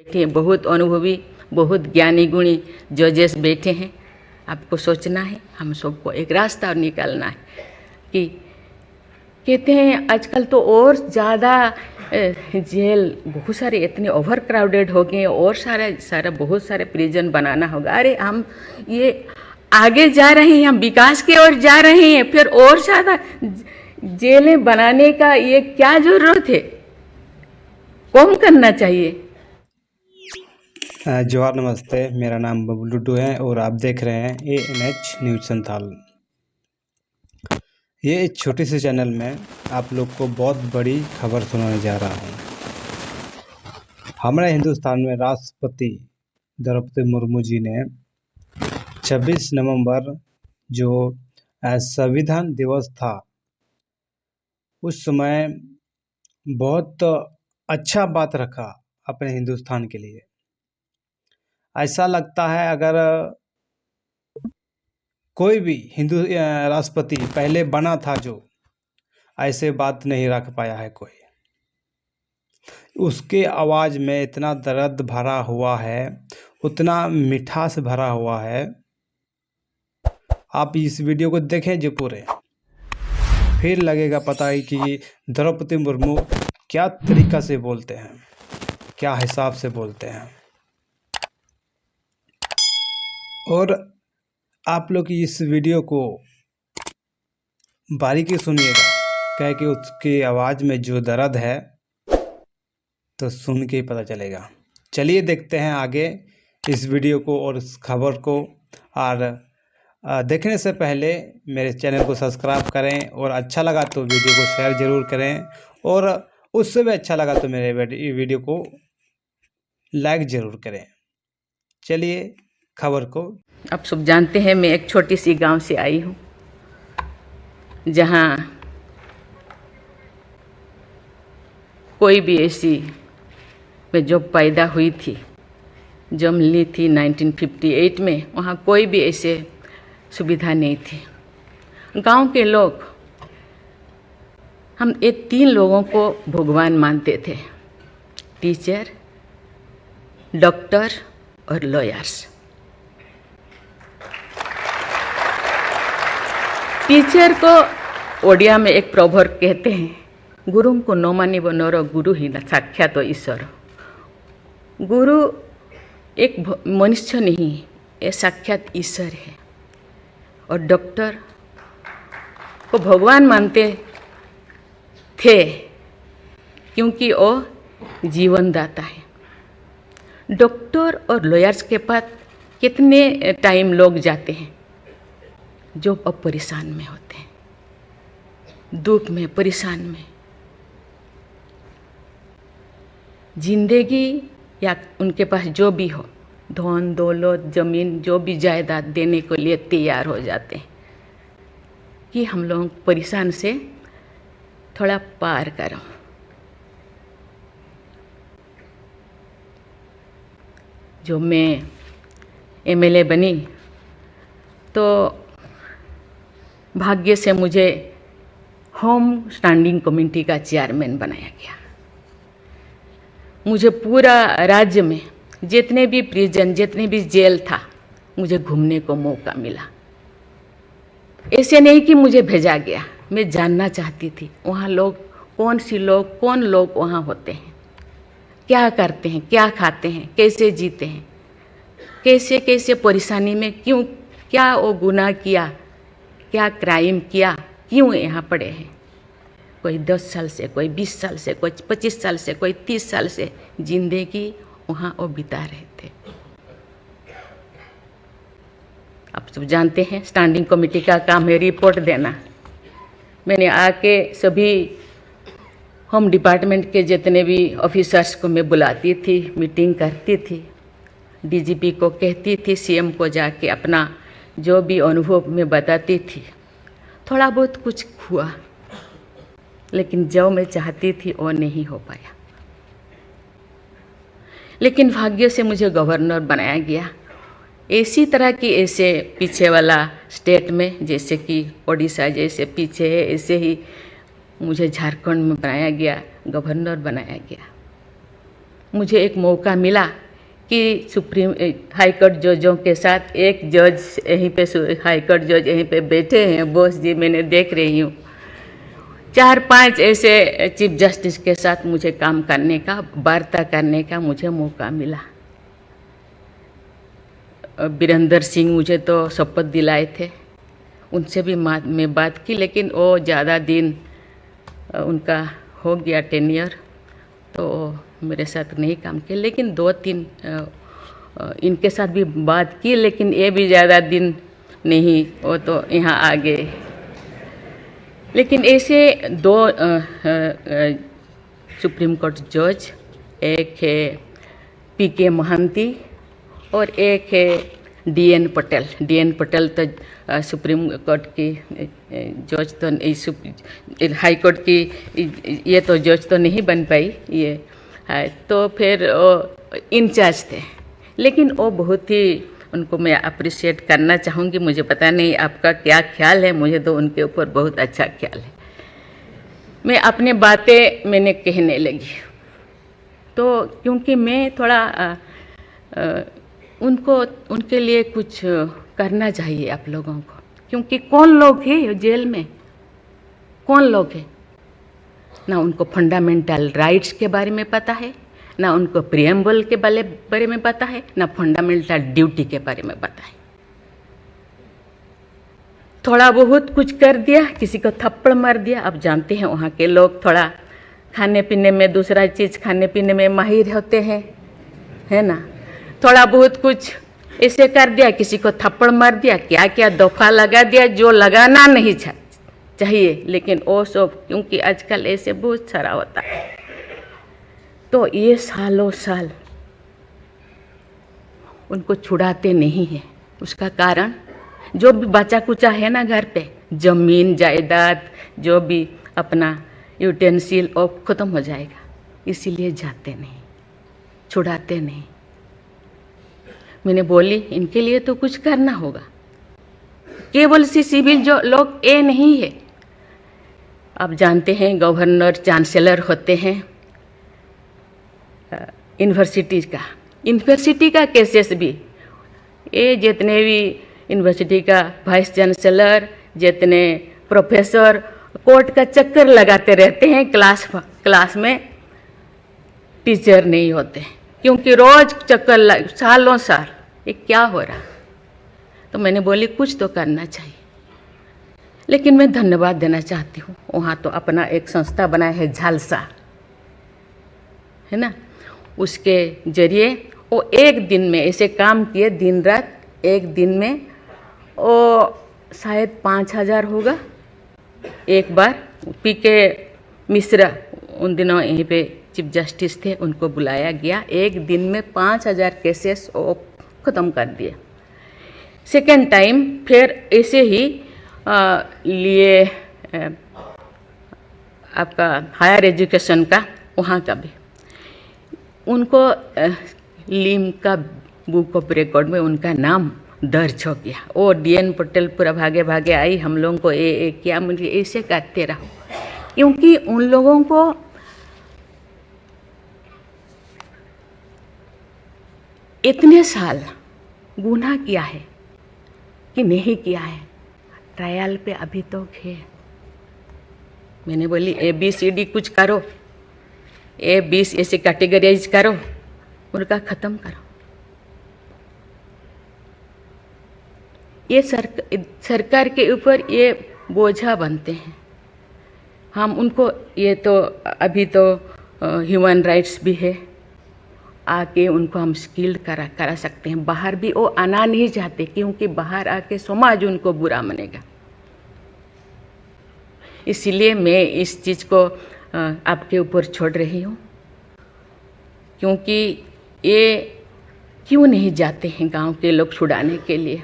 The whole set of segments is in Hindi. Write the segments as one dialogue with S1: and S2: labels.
S1: बैठे हैं, बहुत अनुभवी, बहुत ज्ञानी गुणी जजेस बैठे हैं। आपको सोचना है, हम सबको एक रास्ता निकालना है कि कहते हैं आजकल तो और ज़्यादा जेल बहुत सारे इतने ओवर क्राउडेड हो गए और सारा बहुत सारे प्रिजन बनाना होगा। अरे हम ये आगे जा रहे हैं, हम विकास की ओर जा रहे हैं, फिर और ज़्यादा जेलें बनाने का ये क्या ज़रूरत है? कम करना चाहिए।
S2: जोहार, नमस्ते। मेरा नाम बबलू डुडू है और आप देख रहे हैं ANH न्यूज़ संथाल। ये एक छोटी सी चैनल में आप लोग को बहुत बड़ी खबर सुनाने जा रहा हूँ। हमारे हिंदुस्तान में राष्ट्रपति द्रौपदी मुर्मू जी ने 26 नवंबर जो संविधान दिवस था, उस समय बहुत अच्छा बात रखा अपने हिंदुस्तान के लिए। ऐसा लगता है अगर कोई भी हिंदू राष्ट्रपति पहले बना था जो ऐसे बात नहीं रख पाया है कोई। उसके आवाज़ में इतना दर्द भरा हुआ है, उतना मिठास भरा हुआ है। आप इस वीडियो को देखें जो पूरे, फिर लगेगा पता ही कि द्रौपदी मुर्मू क्या तरीका से बोलते हैं, क्या हिसाब से बोलते हैं। और आप लोग इस वीडियो को बारीकी सुनिएगा, क्या कि उसकी आवाज़ में जो दर्द है तो सुन के ही पता चलेगा। चलिए देखते हैं आगे इस वीडियो को और इस खबर को। और देखने से पहले मेरे चैनल को सब्सक्राइब करें और अच्छा लगा तो वीडियो को शेयर ज़रूर करें, और उससे भी अच्छा लगा तो मेरे वीडियो को लाइक ज़रूर करें। चलिए खबर को।
S1: आप सब जानते हैं मैं एक छोटी सी गांव से आई हूँ, जहाँ कोई भी ऐसी, मैं जब पैदा हुई थी, जन्म ली थी 1958 में, वहाँ कोई भी ऐसे सुविधा नहीं थी। गांव के लोग, हम ये 3 लोगों को भगवान मानते थे: टीचर, डॉक्टर और लॉयर्स। टीचर को ओडिया में एक प्रोवर्ब कहते हैं, गुरु को न मानिब नर, गुरु ही साक्षात ईश्वर। गुरु एक मनुष्य नहीं, ये साक्षात ईश्वर है। और डॉक्टर को भगवान मानते थे क्योंकि वो जीवनदाता है। डॉक्टर और लॉयर्स के पास कितने टाइम लोग जाते हैं जो अब परेशान में होते हैं, दुख में, परेशान में। जिंदगी या उनके पास जो भी हो, धन दौलत, जमीन, जो भी जायदाद देने के लिए तैयार हो जाते हैं कि हम लोग परेशान से थोड़ा पार करो। जो मैं MLA बनी तो भाग्य से मुझे होम स्टैंडिंग कमेटी का चेयरमैन बनाया गया। मुझे पूरा राज्य में जितने भी प्रिजन, जितने भी जेल था, मुझे घूमने को मौका मिला। ऐसे नहीं कि मुझे भेजा गया, मैं जानना चाहती थी वहाँ लोग कौन लोग वहाँ होते हैं, क्या करते हैं, क्या खाते हैं, कैसे जीते हैं, कैसे कैसे परेशानी में, क्यों, क्या वो गुनाह किया, क्या क्राइम किया, क्यों यहाँ पड़े हैं। कोई 10 साल से, कोई 20 साल से, कोई 25 साल से, कोई 30 साल से जिंदगी वहाँ वो बिता रहे थे। आप सब जानते हैं स्टैंडिंग कमेटी का काम है रिपोर्ट देना। मैंने आके सभी होम डिपार्टमेंट के जितने भी ऑफिसर्स को मैं बुलाती थी, मीटिंग करती थी, DGP को कहती थी, CM को जाके अपना जो भी अनुभव मैं बताती थी। थोड़ा बहुत कुछ हुआ, लेकिन जो मैं चाहती थी वो नहीं हो पाया। लेकिन भाग्य से मुझे गवर्नर बनाया गया। इसी तरह की, ऐसे पीछे वाला स्टेट में, जैसे कि ओडिशा जैसे पीछे है, ऐसे ही मुझे झारखंड में बनाया गया, गवर्नर बनाया गया। मुझे एक मौका मिला कि सुप्रीम हाई कोर्ट जजों के साथ एक जज यहीं पे हाई कोर्ट जज यहीं पे बैठे हैं, बोस जी, मैंने देख रही हूँ, 4-5 ऐसे चीफ जस्टिस के साथ मुझे काम करने का, वार्ता करने का मुझे मौका मिला। बीरेंद्र सिंह मुझे तो शपथ दिलाए थे, उनसे भी मैं बात की, लेकिन वो ज़्यादा दिन उनका हो गया टेन्योर, तो मेरे साथ नहीं काम किया। लेकिन 2-3 इनके साथ भी बात की, लेकिन ये भी ज़्यादा दिन नहीं, वो तो यहाँ आ गए। लेकिन ऐसे 2 सुप्रीम कोर्ट जज, एक है पीके महांती और एक है डीएन पटेल। डीएन पटेल तो सुप्रीम कोर्ट की जज तो नहीं, हाई कोर्ट की ये तो जज तो नहीं बन पाई ये है, तो फिर इंचार्ज थे। लेकिन वो बहुत ही, उनको मैं अप्रिशिएट करना चाहूँगी। मुझे पता नहीं आपका क्या ख्याल है, मुझे तो उनके ऊपर बहुत अच्छा ख्याल है। मैं अपनी बातें मैंने कहने लगी, तो क्योंकि मैं थोड़ा उनके लिए कुछ करना चाहिए आप लोगों को, क्योंकि कौन लोग हैं जेल में, कौन लोग हैं, ना उनको फंडामेंटल राइट्स के बारे में पता है, ना उनको प्रिएम्बल के बारे में पता है, ना फंडामेंटल ड्यूटी के बारे में पता है। थोड़ा बहुत कुछ कर दिया, किसी को थप्पड़ मार दिया। आप जानते हैं वहाँ के लोग थोड़ा खाने पीने में, दूसरा चीज़ खाने पीने में माहिर होते हैं, है ना। थोड़ा बहुत कुछ ऐसे कर दिया, किसी को थप्पड़ मार दिया, क्या क्या दफा लगा दिया जो लगाना नहीं चाहिए। लेकिन वो सब, क्योंकि आजकल ऐसे बहुत सारा होता है, तो ये सालों साल उनको छुड़ाते नहीं हैं। उसका कारण जो भी बचा कुचा है ना घर पे, जमीन जायदाद, जो भी अपना यूटेंसिल, वो ख़त्म हो जाएगा, इसीलिए जाते नहीं, छुड़ाते नहीं। मैंने बोली इनके लिए तो कुछ करना होगा। केवल सी सिविल जो लोग ये नहीं है, आप जानते हैं गवर्नर चांसलर होते हैं यूनिवर्सिटी का केसेस भी, ये जितने भी यूनिवर्सिटी का वाइस चांसलर, जितने प्रोफेसर कोर्ट का चक्कर लगाते रहते हैं, क्लास में टीचर नहीं होते, क्योंकि रोज चक्कर सालों साल, ये क्या हो रहा। तो मैंने बोली कुछ तो करना चाहिए। लेकिन मैं धन्यवाद देना चाहती हूँ, वहाँ तो अपना एक संस्था बनाया है झालसा, है ना, उसके जरिए वो एक दिन में ऐसे काम किए, दिन रात, एक दिन में वो शायद 5,000 होगा। एक बार पीके मिश्रा उन दिनों यहीं पे चीफ जस्टिस थे, उनको बुलाया गया, एक दिन में 5,000 केसेस वो ख़त्म कर दिए। सेकेंड टाइम फिर ऐसे ही लिए आपका हायर एजुकेशन का, वहाँ का भी उनको लिम का बुक ऑफ रिकॉर्ड में उनका नाम दर्ज हो गया। वो डीएन पटेल पूरा भागे भागे आई, हम लोगों को क्या, मुझे ऐसे करते रहो, क्योंकि उन लोगों को इतने साल गुनाह किया है कि नहीं किया है, ट्रायल पे अभी तो है। मैंने बोली ABCD कुछ करो, A20 ऐसे कैटेगराइज करो, उनका ख़त्म करो। ये सरकार के ऊपर ये बोझा बनते हैं। हम उनको, ये तो अभी तो ह्यूमन राइट्स भी है, आके उनको हम स्किल्ड करा सकते हैं। बाहर भी वो आना नहीं चाहते, क्योंकि बाहर आके समाज उनको बुरा मानेगा। इसीलिए मैं इस चीज़ को आपके ऊपर छोड़ रही हूँ, क्योंकि ये क्यों नहीं जाते हैं गांव के लोग छुड़ाने के लिए।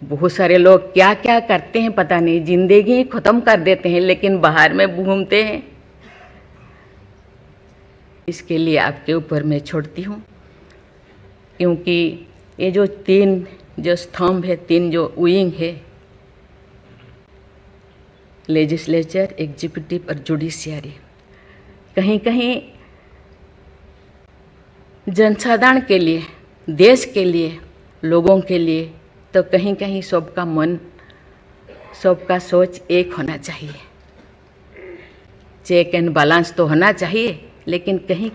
S1: बहुत सारे लोग क्या क्या करते हैं पता नहीं, जिंदगी ख़त्म कर देते हैं, लेकिन बाहर में घूमते हैं। इसके लिए आपके ऊपर मैं छोड़ती हूँ, क्योंकि ये जो 3 जो स्तंभ है, 3 जो विंग है, लेजिस्लेचर, एग्जीक्यूटिव और जुडिशियरी, कहीं कहीं जनसाधारण के लिए, देश के लिए, लोगों के लिए, तो कहीं कहीं सबका मन, सबका सोच एक होना चाहिए। चेक एंड बैलेंस तो होना चाहिए, लेकिन कहीं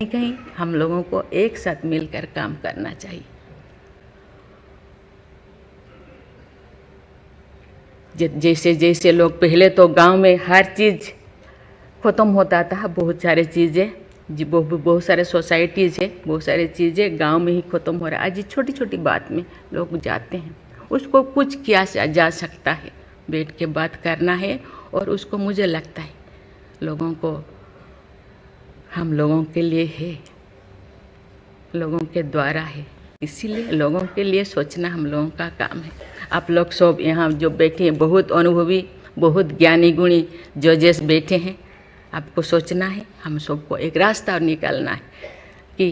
S1: कहीं हम लोगों को एक साथ मिलकर काम करना चाहिए। जैसे जैसे लोग पहले तो गांव में हर चीज़ ख़त्म होता था, बहुत सारे चीज़ें जी, बहुत सारे सोसाइटीज़ है, बहुत सारी चीज़ें गांव में ही ख़त्म हो रहा है। आज छोटी छोटी बात में लोग जाते हैं, उसको कुछ किया जा सकता है, बैठ के बात करना है। और उसको मुझे लगता है लोगों को, हम लोगों के लिए है, लोगों के द्वारा है, इसीलिए लोगों के लिए सोचना हम लोगों का काम है। आप लोग सब यहाँ जो बैठे हैं, बहुत अनुभवी, बहुत ज्ञानी गुणी जजेस बैठे हैं, आपको सोचना है, हम सबको एक रास्ता निकालना है। कि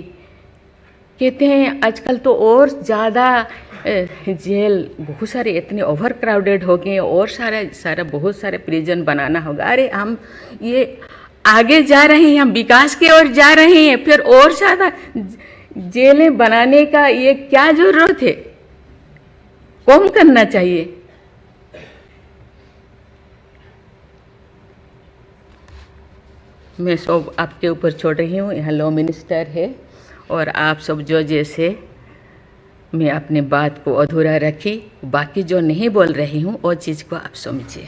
S1: कहते हैं आजकल तो और ज़्यादा जेल बहुत सारे इतने ओवर क्राउडेड हो गए, और सारा बहुत सारे प्रिजन बनाना होगा। अरे हम ये आगे जा रहे हैं, हम विकास की ओर जा रहे हैं, फिर और ज़्यादा जेलें बनाने का ये क्या ज़रूरत है? कम करना चाहिए। मैं सब आपके ऊपर छोड़ रही हूँ, यहाँ लॉ मिनिस्टर है, और आप सब जो जैसे मैं अपने बात को अधूरा रखी, बाकी जो नहीं बोल रही हूँ वो चीज़ को आप समझिए।